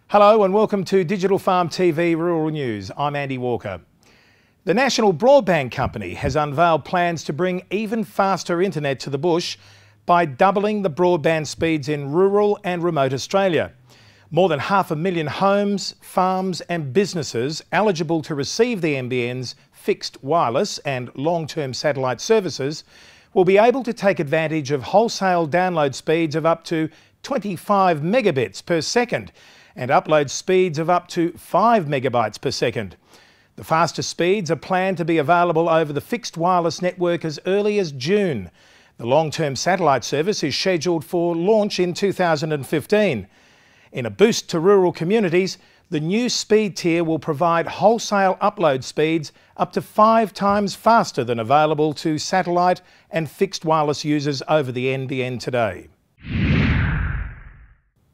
Hello and welcome to Digital Farm TV Rural News. I'm Andy Walker. The National Broadband Company has unveiled plans to bring even faster internet to the bush by doubling the broadband speeds in rural and remote Australia. More than 500,000 homes, farms and businesses eligible to receive the NBN's fixed wireless and long-term satellite services will be able to take advantage of wholesale download speeds of up to 25 megabits per second and upload speeds of up to 5 megabytes per second. The fastest speeds are planned to be available over the fixed wireless network as early as June. The long-term satellite service is scheduled for launch in 2015. In a boost to rural communities, the new speed tier will provide wholesale upload speeds up to 5 times faster than available to satellite and fixed wireless users over the NBN today.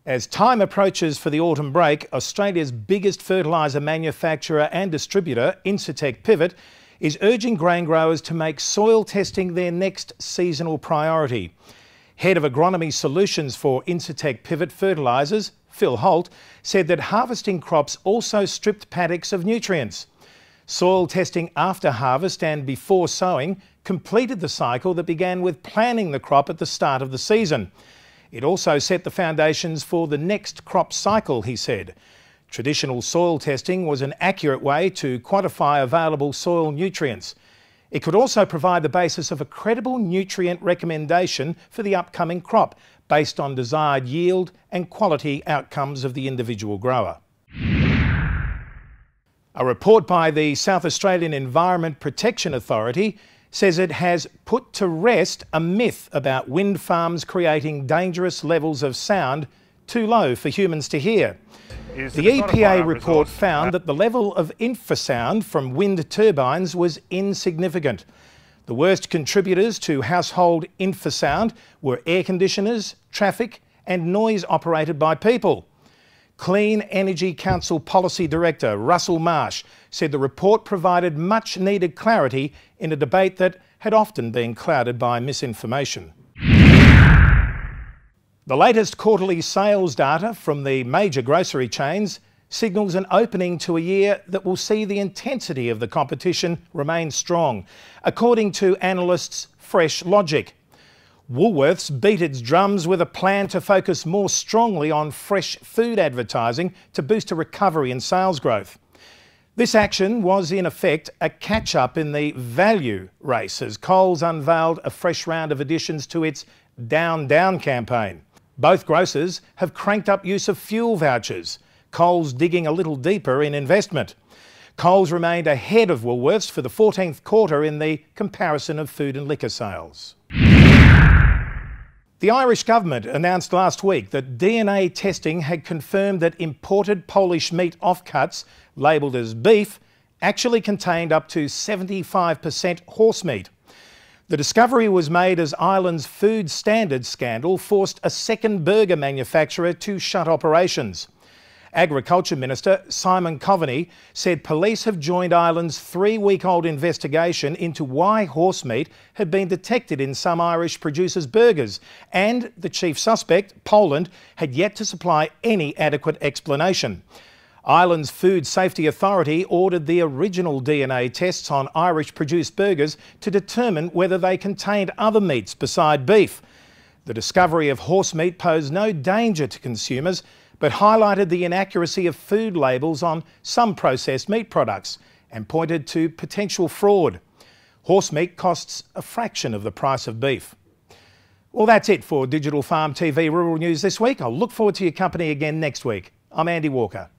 As time approaches for the autumn break, Australia's biggest fertiliser manufacturer and distributor, Incitec Pivot, is urging grain growers to make soil testing their next seasonal priority. Head of Agronomy Solutions for Incitec Pivot Fertilisers, Phil Holt, said that harvesting crops also stripped paddocks of nutrients. Soil testing after harvest and before sowing completed the cycle that began with planting the crop at the start of the season. It also set the foundations for the next crop cycle, he said. Traditional soil testing was an accurate way to quantify available soil nutrients. It could also provide the basis of a credible nutrient recommendation for the upcoming crop, based on desired yield and quality outcomes of the individual grower. A report by the South Australian Environment Protection Authority says it has put to rest a myth about wind farms creating dangerous levels of sound too low for humans to hear. The EPA report found that the level of infrasound from wind turbines was insignificant. The worst contributors to household infrasound were air conditioners, traffic and noise operated by people. Clean Energy Council Policy Director Russell Marsh said the report provided much needed clarity in a debate that had often been clouded by misinformation. The latest quarterly sales data from the major grocery chains signals an opening to a year that will see the intensity of the competition remain strong, according to analysts Fresh Logic. Woolworths beat its drums with a plan to focus more strongly on fresh food advertising to boost a recovery in sales growth. This action was in effect a catch-up in the value race as Coles unveiled a fresh round of additions to its Down Down campaign. Both grocers have cranked up use of fuel vouchers, Coles digging a little deeper in investment. Coles remained ahead of Woolworths for the 14th quarter in the comparison of food and liquor sales. The Irish government announced last week that DNA testing had confirmed that imported Polish meat offcuts, labelled as beef, actually contained up to 75% horse meat. The discovery was made as Ireland's food standards scandal forced a second burger manufacturer to shut operations. Agriculture Minister Simon Coveney said police have joined Ireland's 3-week-old investigation into why horse meat had been detected in some Irish producers' burgers, and the chief suspect, Poland, had yet to supply any adequate explanation. Ireland's Food Safety Authority ordered the original DNA tests on Irish-produced burgers to determine whether they contained other meats beside beef. The discovery of horse meat posed no danger to consumers, but highlighted the inaccuracy of food labels on some processed meat products and pointed to potential fraud. Horse meat costs a fraction of the price of beef. Well, that's it for Digital Farm TV Rural News this week. I'll look forward to your company again next week. I'm Andy Walker.